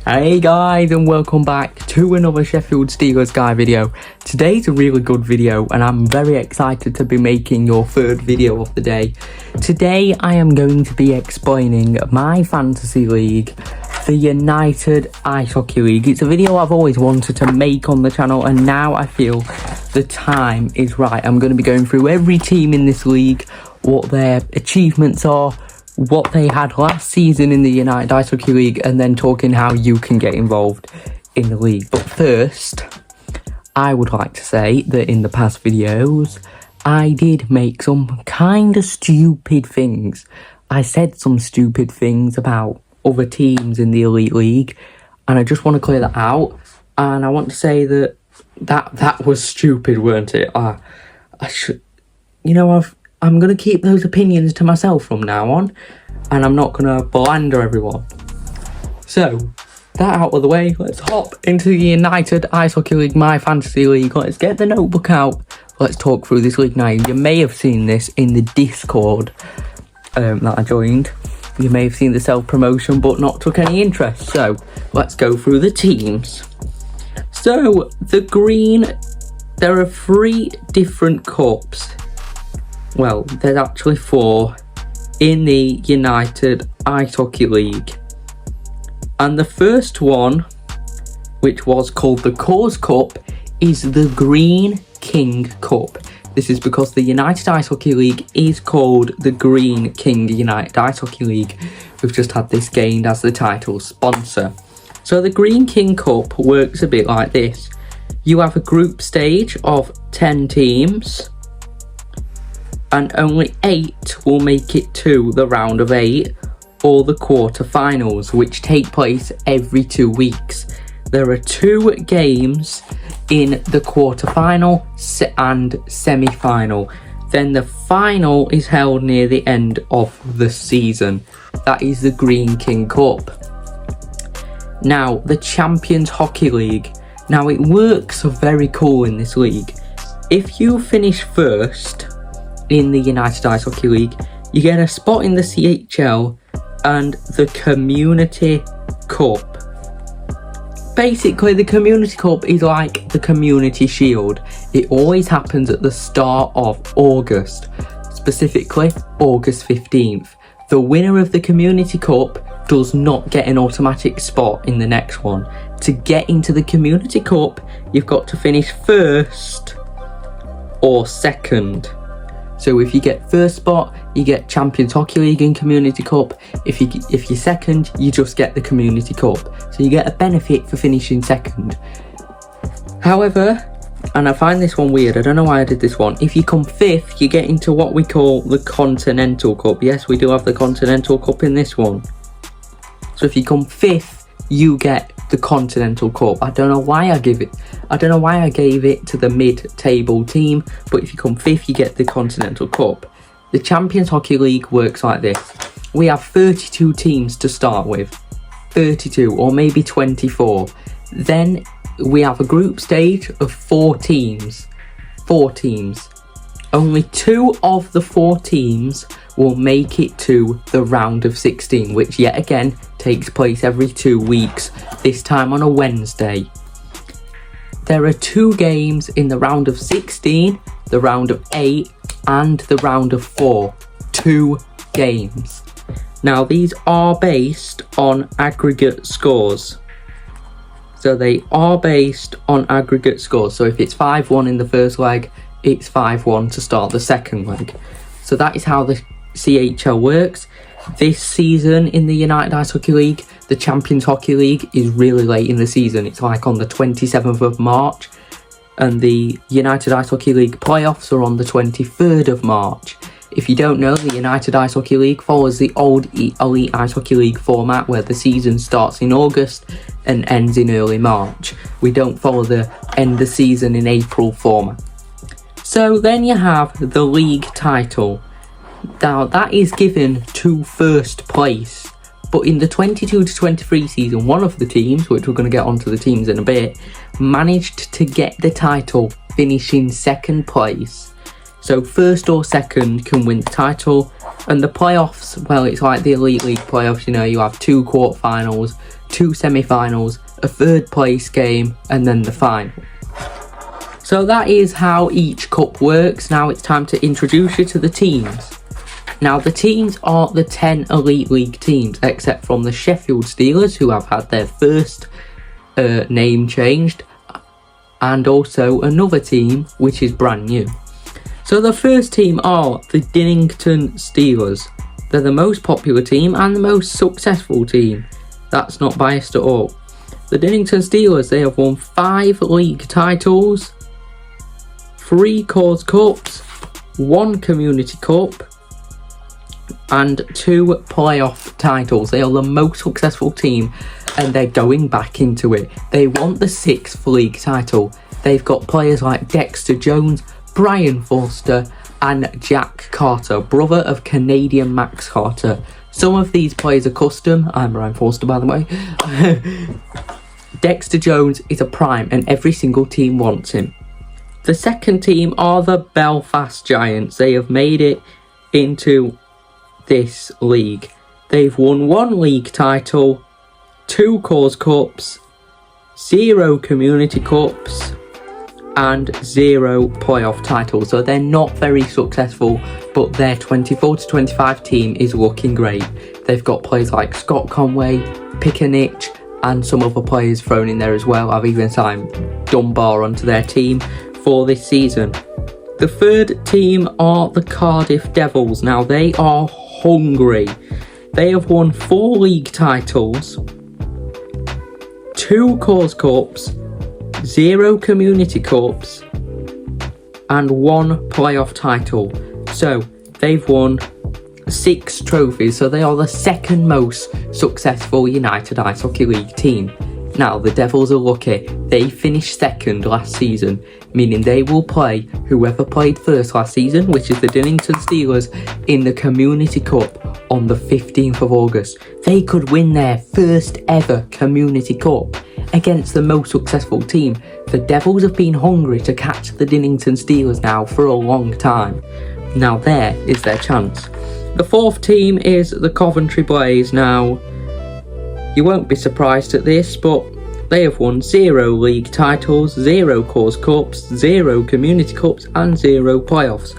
Hey guys, and welcome back to another Sheffield Steelers guy video. Today's a really good video and I'm very excited to be making your third video of the day. Today I am going to be explaining my fantasy league, the United Ice Hockey League. It's a video I've always wanted to make on the channel and now I feel the time is right. I'm going to be going through every team in this league, what their achievements are, what they had last season in the United Ice Hockey League, and then talking how you can get involved in the league. But first, I would like to say that in the past videos, I did make some kind of stupid things. I said some stupid things about other teams in the Elite League, and I just want to clear that out. And I want to say that that was stupid, weren't it? I should, I'm going to keep those opinions to myself from now on, and I'm not going to blander everyone. So, that out of the way, let's hop into the United Ice Hockey League, my fantasy league. Let's get the notebook out. Let's talk through this league now. You may have seen this in the Discord that I joined. You may have seen the self-promotion, but not took any interest. So, let's go through the teams. So, the green, there are 3 different cups. Well, there's actually 4 in the United Ice Hockey League. And the first one, which was called the Coors Cup, is the Green King Cup. This is because the United Ice Hockey League is called the Green King United Ice Hockey League. We've just had this gained as the title sponsor. So the Green King Cup works a bit like this. You have a group stage of 10 teams, and only 8 will make it to the round of 8 or the quarterfinals, which take place every 2 weeks. There are 2 games in the quarterfinal and semi-final. Then the final is held near the end of the season. That is the Green King Cup. Now, the Champions Hockey League. Now, it works very cool in this league. If you finish first in the United Ice Hockey League, you get a spot in the CHL and the Community Cup. Basically, the Community Cup is like the Community Shield. It always happens at the start of August, specifically August 15th. The winner of the Community Cup does not get an automatic spot in the next one. To get into the Community Cup, you've got to finish first or second. So if you get first spot, you get Champions Hockey League and Community Cup. If you're second, you just get the Community Cup. So you get a benefit for finishing second. However, and I find this one weird, I don't know why I did this one. If you come 5th, you get into what we call the Continental Cup. Yes, we do have the Continental Cup in this one. So if you come 5th, you get the Continental Cup. I don't know why I gave it to the mid-table team, but if you come 5th, you get the Continental Cup. The Champions Hockey League works like this. We have 32 teams to start with. 32 or maybe 24. Then we have a group stage of 4 teams. 4 teams. Only 2 of the 4 teams will make it to the round of 16, which yet again takes place every 2 weeks, this time on a Wednesday. There are 2 games in the round of 16, the round of 8, and the round of 4. 2 games. Now, these are based on aggregate scores. So they are based on aggregate scores. So if it's 5-1 in the first leg, it's 5-1 to start the second leg. So that is how the CHL works. This season in the United Ice Hockey League, the Champions Hockey League is really late in the season. It's like on the 27th of March. And the United Ice Hockey League playoffs are on the 23rd of March. If you don't know, the United Ice Hockey League follows the old Elite Ice Hockey League format where the season starts in August and ends in early March. We don't follow the end the season in April format. So then you have the league title. Now that is given to first place. But in the 22 to 23 season, one of the teams, which we're going to get onto the teams in a bit, managed to get the title, finishing second place. So first or second can win the title, And the playoffs, well, it's like the Elite League playoffs, you know, you have 2 quarterfinals, 2 semi-finals, a third place game, and then the final. So that is how each cup works. Now it's time to introduce you to the teams. Now the teams are the 10 Elite League teams, except from the Sheffield Steelers, who have had their first name changed, and also another team which is brand new. So the first team are the Dinnington Steelers. They're the most popular team and the most successful team. That's not biased at all. The Dinnington Steelers, they have won 5 league titles, 3 Coors Cups, 1 Community Cup, and 2 playoff titles. They are the most successful team, and they're going back into it. They want the 6th league title. They've got players like Dexter Jones, Brian Foster, and Jack Carter, brother of Canadian Max Carter. Some of these players are custom. I'm Brian Foster, by the way. Dexter Jones is a prime, and every single team wants him. The second team are the Belfast Giants. They have made it into this league. They've won 1 league title, 2 Coors Cups, 0 Community Cups, and 0 playoff titles. So they're not very successful, but their 24-25 team is looking great. They've got players like Scott Conway, Pickenich, and some other players thrown in there as well. I've even signed Dunbar onto their team for this season. The third team are the Cardiff Devils. Now they are hungry. They have won 4 league titles, 2 Coors Cups, 0 Community Cups, and 1 playoff title. So they've won 6 trophies, so they are the second most successful United Ice Hockey League team. Now the Devils are lucky. They finished second last season, meaning they will play whoever played first last season, which is the Dinnington Steelers, in the Community Cup on the 15th of August. They could win their first ever Community Cup against the most successful team. The Devils have been hungry to catch the Dinnington Steelers now for a long time. Now there is their chance. The fourth team is the Coventry Blaze. Now, you won't be surprised at this, but they have won 0 league titles, 0 Coors Cups, 0 Community Cups, and 0 playoffs.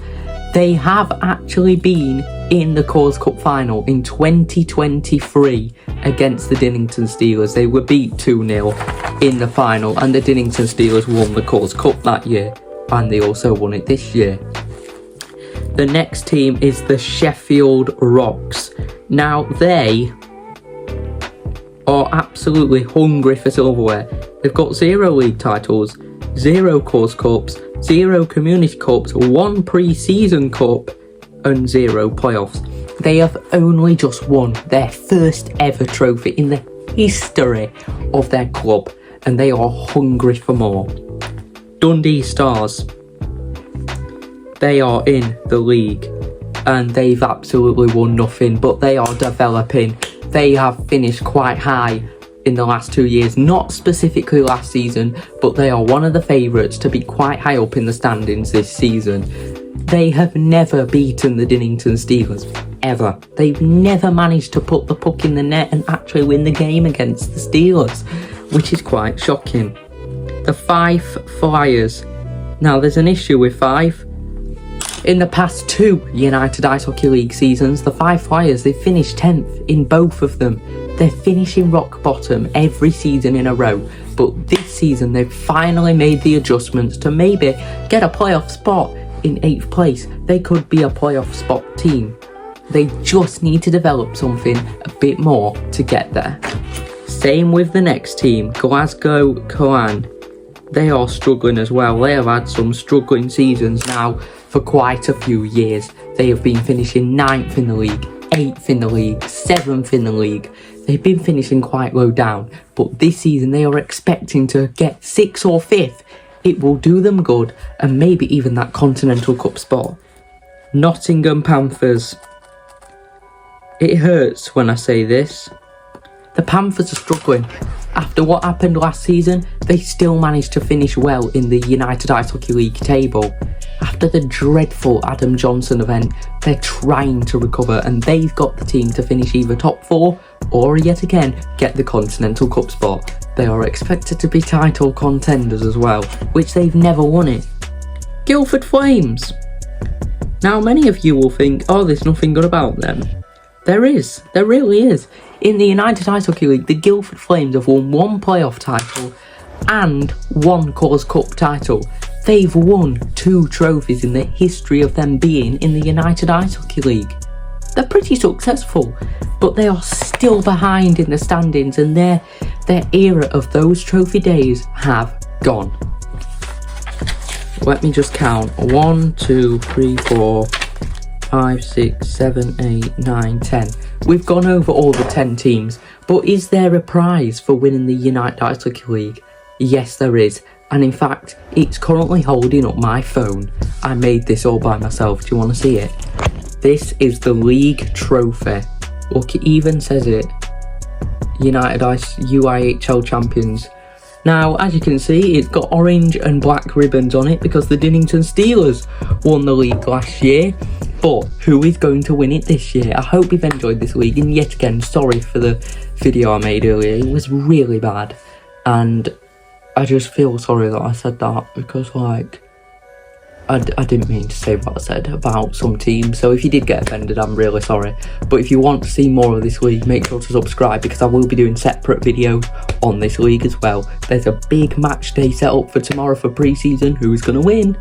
They have actually been in the Coors Cup final in 2023 against the Dinnington Steelers. They were beat 2-0 in the final, and the Dinnington Steelers won the Coors Cup that year, and they also won it this year. The next team is the Sheffield Rocks. Now they are absolutely hungry for silverware. They've got 0 league titles, 0 Coors Cups, 0 Community Cups, 1 pre-season cup, and 0 playoffs. They have only just won their first ever trophy in the history of their club, and they are hungry for more. Dundee Stars. They are in the league, and they've absolutely won nothing, but they are developing. They have finished quite high in the last 2 years, not specifically last season, but they are one of the favourites to be quite high up in the standings this season. They have never beaten the Dinnington Steelers, ever. They've never managed to put the puck in the net and actually win the game against the Steelers, which is quite shocking. The Fife Flyers. Now, there's an issue with Fife. In the past 2 United Ice Hockey League seasons, the Fife Flyers, they finished 10th in both of them. They're finishing rock bottom every season in a row, but this season they've finally made the adjustments to maybe get a playoff spot in 8th place. They could be a playoff spot team. They just need to develop something a bit more to get there. Same with the next team, Glasgow Clan. They are struggling as well. They have had some struggling seasons now for quite a few years. They have been finishing 9th in the league, 8th in the league, 7th in the league. They've been finishing quite low down, but this season they are expecting to get 6th or 5th. It will do them good, and maybe even that Continental Cup spot. Nottingham Panthers. It hurts when I say this. The Panthers are struggling. After what happened last season, they still managed to finish well in the United Ice Hockey League table. After the dreadful Adam Johnson event, they're trying to recover and they've got the team to finish either top 4 or yet again get the Continental Cup spot. They are expected to be title contenders as well, which they've never won it. Guildford Flames. Now many of you will think, oh, there's nothing good about them. There is, there really is. In the United Ice Hockey League, the Guildford Flames have won 1 playoff title and 1 Coors Cup title. They've won 2 trophies in the history of them being in the United Ice Hockey League. They're pretty successful, but they are still behind in the standings and their era of those trophy days have gone. Let me just count. 1, 2, 3, 4, 5, 6, 7, 8, 9, 10. We've gone over all the 10 teams, but is there a prize for winning the United Ice Hockey League? Yes, there is. And in fact, it's currently holding up my phone. I made this all by myself. Do you want to see it? This is the league trophy. Look, it even says it. United Ice UIHL Champions. Now, as you can see, it's got orange and black ribbons on it because the Dinnington Steelers won the league last year. But who is going to win it this year? I hope you've enjoyed this league. And yet again, sorry for the video I made earlier. It was really bad. And I just feel sorry that I said that because, like, I didn't mean to say what I said about some teams. So if you did get offended, I'm really sorry. But if you want to see more of this league, make sure to subscribe because I will be doing separate videos on this league as well. There's a big match day set up for tomorrow for pre-season. Who's going to win?